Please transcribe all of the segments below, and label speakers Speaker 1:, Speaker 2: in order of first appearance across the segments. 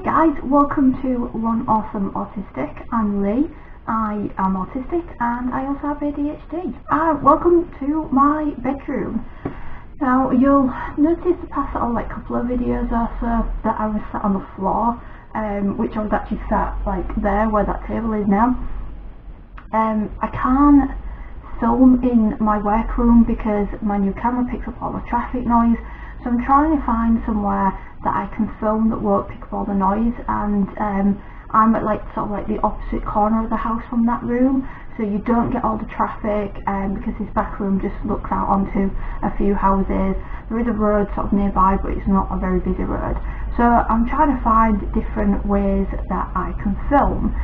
Speaker 1: guys, welcome to One Awesome Autistic. I'm Lee. I am autistic and I also have ADHD. Welcome to my bedroom. Now you'll notice the past couple of videos or so that I was sat on the floor, which I was actually sat there where that table is now. I can't film in my workroom because my new camera picks up all the traffic noise, so I'm trying to find somewhere that I can film that won't pick up all the noise, and I'm at the opposite corner of the house from that room, so you don't get all the traffic, because this back room just looks out onto a few houses. There is a road nearby, but it's not a very busy road, so I'm trying to find different ways that I can film.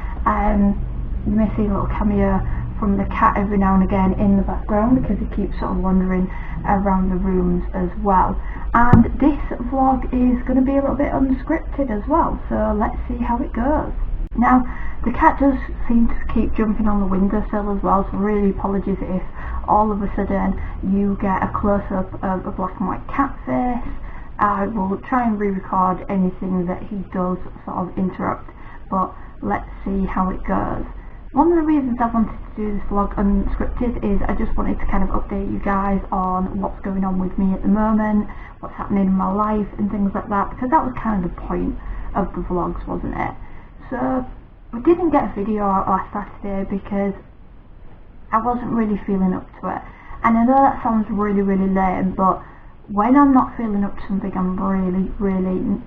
Speaker 1: You may see a little cameo from the cat every now and again in the background because he keeps wandering around the rooms as well. And this vlog is going to be a little bit unscripted as well, so let's see how it goes. Now the cat does seem to keep jumping on the windowsill as well, so really apologies if all of a sudden you get a close-up of a black and white cat face. I will try and re-record anything that he does interrupt, but let's see how it goes. One of the reasons I wanted to do this vlog unscripted is I just wanted to update you guys on what's going on with me at the moment, what's happening in my life and things like that, because that was the point of the vlogs, wasn't it? So we didn't get a video out last Saturday because I wasn't really feeling up to it, and I know that sounds really lame, but when I'm not feeling up to something, I'm really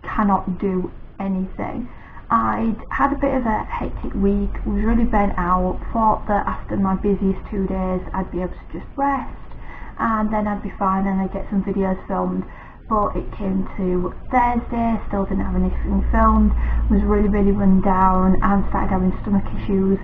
Speaker 1: cannot do anything. I'd had a bit of a hectic week, was really burnt out, thought that after my busiest 2 days I'd be able to just rest and then I'd be fine and I'd get some videos filmed, but it came to Thursday, still didn't have anything filmed, was really run down and started having stomach issues.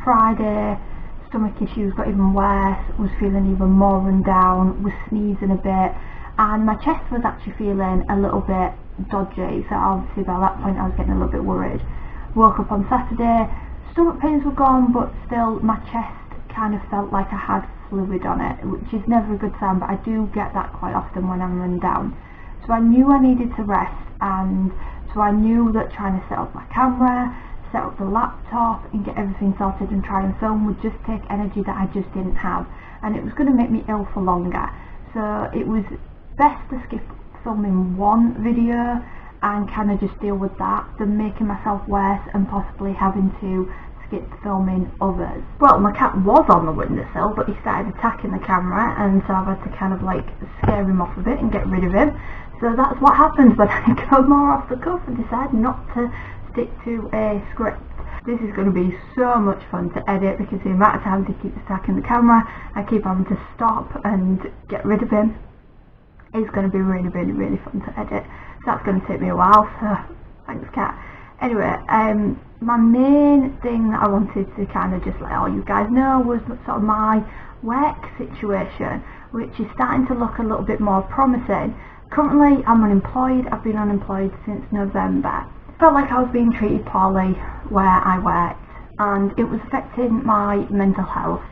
Speaker 1: Friday, stomach issues got even worse, was feeling even more run down, was sneezing a bit, and my chest was actually feeling a little bit dodgy, so obviously by that point I was getting a little bit worried. Woke up on Saturday, stomach pains were gone, but still my chest felt like I had fluid on it, which is never a good sign, but I do get that quite often when I'm run down. So I knew I needed to rest, and so I knew that trying to set up my camera, set up the laptop and get everything sorted and try and film would just take energy that I just didn't have, and it was going to make me ill for longer. So it was best to skip filming one video and just deal with that than making myself worse and possibly having to skip filming others. Well, my cat was on the windowsill, but he started attacking the camera, and so I've had to scare him off a bit and get rid of him. So that's what happens when I go more off the cuff and decide not to stick to a script. This is going to be so much fun to edit because the amount of times he keeps attacking the camera, I keep having to stop and get rid of him. It's going to be really fun to edit. So that's going to take me a while, so thanks cat. Anyway, my main thing that I wanted to just let all you guys know was my work situation, which is starting to look a little bit more promising. Currently I'm unemployed. I've been unemployed since November. Felt like I was being treated poorly where I worked, and it was affecting my mental health,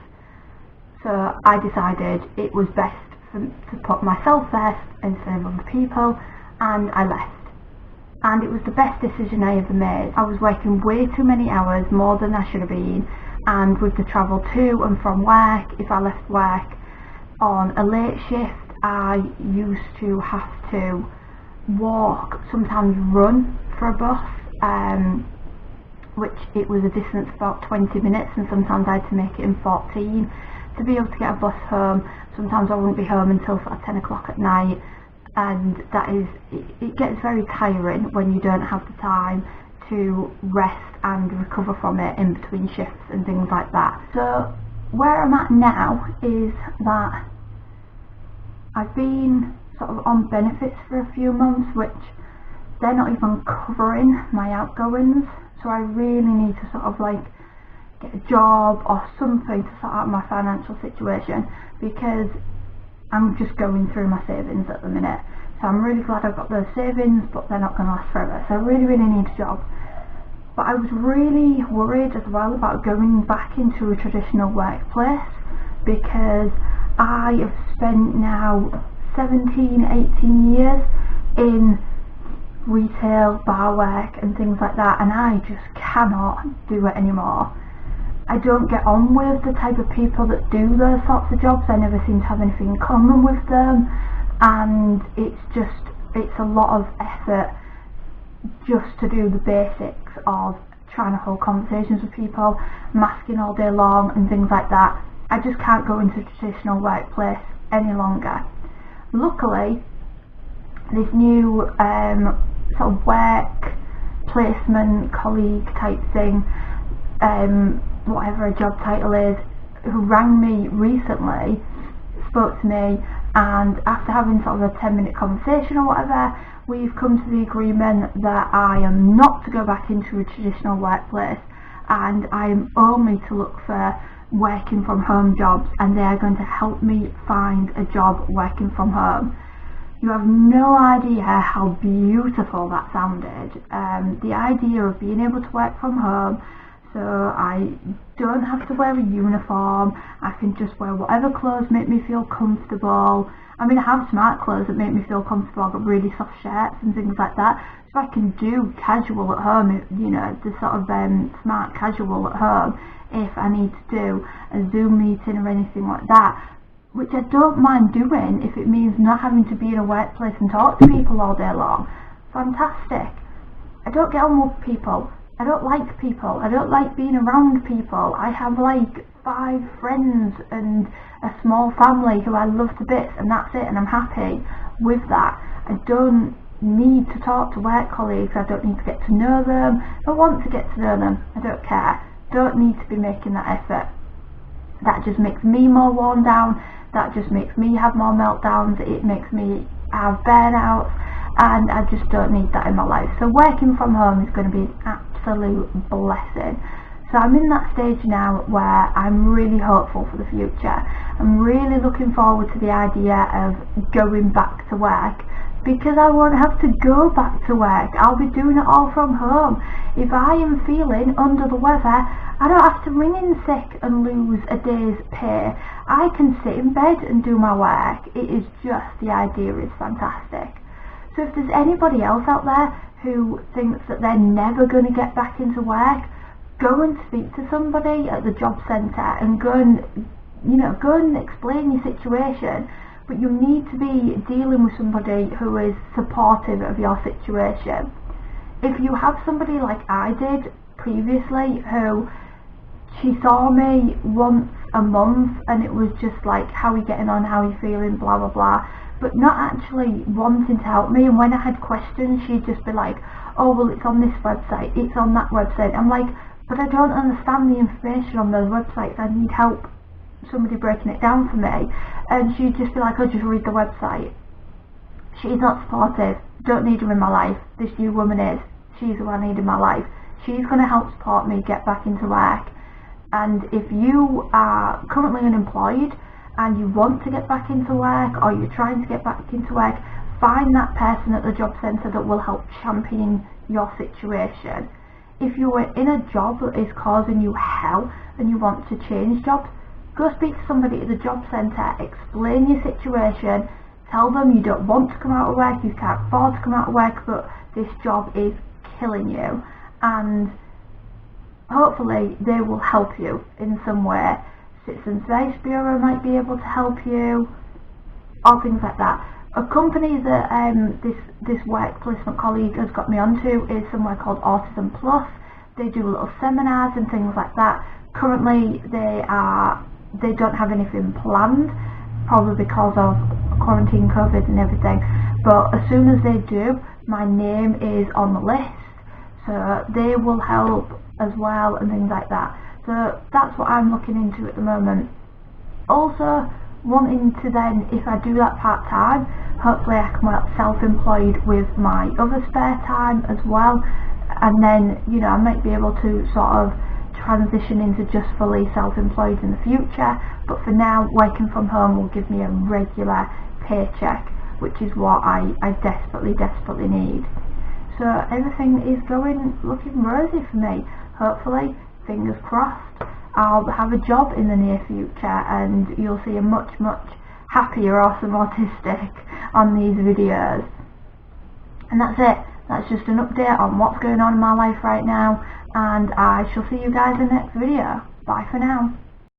Speaker 1: so I decided it was best to put myself first instead of other people, and I left. And it was the best decision I ever made. I was working way too many hours, more than I should have been, and with the travel to and from work, if I left work on a late shift, I used to have to walk, sometimes run for a bus, which it was a distance of about 20 minutes, and sometimes I had to make it in 14 to be able to get a bus home. Sometimes I wouldn't be home until 10 o'clock at night, and it gets very tiring when you don't have the time to rest and recover from it in between shifts and things like that. So where I'm at now is that I've been on benefits for a few months, which they're not even covering my outgoings, so I really need to get a job or something to sort out my financial situation, because I'm just going through my savings at the minute. So I'm really glad I've got those savings, but they're not going to last forever, so I really need a job. But I was really worried as well about going back into a traditional workplace, because I have spent now 17-18 years in retail, bar work and things like that, and I just cannot do it anymore. I don't get on with the type of people that do those sorts of jobs. I never seem to have anything in common with them, and it's a lot of effort just to do the basics of trying to hold conversations with people, masking all day long and things like that. I just can't go into a traditional workplace any longer. Luckily, this new sort of work placement colleague type thing, whatever a job title is, who rang me recently, spoke to me, and after having sort of a 10-minute conversation or whatever, we've come to the agreement that I am not to go back into a traditional workplace, and I am only to look for working from home jobs, and they are going to help me find a job working from home. You have no idea how beautiful that sounded. The idea of being able to work from home, so I don't have to wear a uniform, I can just wear whatever clothes make me feel comfortable. I mean, I have smart clothes that make me feel comfortable. I've got really soft shirts and things like that, so I can do casual at home, you know, the sort of smart casual at home if I need to do a Zoom meeting or anything like that, which I don't mind doing if it means not having to be in a workplace and talk to people all day long. Fantastic. I don't get on with people. I don't like people. I don't like being around people. I have like 5 friends and a small family who I love to bits, and that's it, and I'm happy with that. I don't need to talk to work colleagues. I don't need to get to know them. If I want to get to know them, I don't care. Don't need to be making that effort. That just makes me more worn down. That just makes me have more meltdowns. It makes me have burnouts, and I just don't need that in my life. So working from home is going to be an absolute blessing. So I'm in that stage now where I'm really hopeful for the future. I'm really looking forward to the idea of going back to work, because I won't have to go back to work. I'll be doing it all from home. If I am feeling under the weather, I don't have to ring in sick and lose a day's pay. I can sit in bed and do my work. It is just, the idea is fantastic. So if there's anybody else out there who thinks that they're never going to get back into work, go and speak to somebody at the job centre and go and explain your situation. But you need to be dealing with somebody who is supportive of your situation. If you have somebody like I did previously, who she saw me once a month and it was just like, how are you getting on, how are you feeling, blah blah blah, but not actually wanting to help me, and when I had questions she'd just be like, oh well, it's on this website, it's on that website. I'm like, but I don't understand the information on those websites, I need help somebody breaking it down for me. And she'd just be like, oh, just read the website. She's not supportive. Don't need her in my life. This new woman is. She's who I need in my life. She's going to help support me get back into work. And if you are currently unemployed and you want to get back into work, or you're trying to get back into work, find that person at the job centre that will help champion your situation. If you are in a job that is causing you hell and you want to change jobs, go speak to somebody at the job centre, explain your situation, tell them you don't want to come out of work, you can't afford to come out of work, but this job is killing you, and hopefully they will help you in some way. Citizens Service Bureau might be able to help you, or things like that. A company that this work placement colleague has got me onto is somewhere called Autism Plus. They do little seminars and things like that. Currently they don't have anything planned, probably because of quarantine, COVID and everything, but as soon as they do, my name is on the list, so they will help as well and things like that. So that's what I'm looking into at the moment. Also wanting to then, if I do that part-time, hopefully I can work self-employed with my other spare time as well, and then, you know, I might be able to sort of transition into just fully self-employed in the future, but for now working from home will give me a regular paycheck, which is what I desperately need. So everything is looking rosy for me. Hopefully, fingers crossed, I'll have a job in the near future and you'll see a much happier Awesome Autistic on these videos. And that's it. That's just an update on what's going on in my life right now, and I shall see you guys in the next video. Bye for now.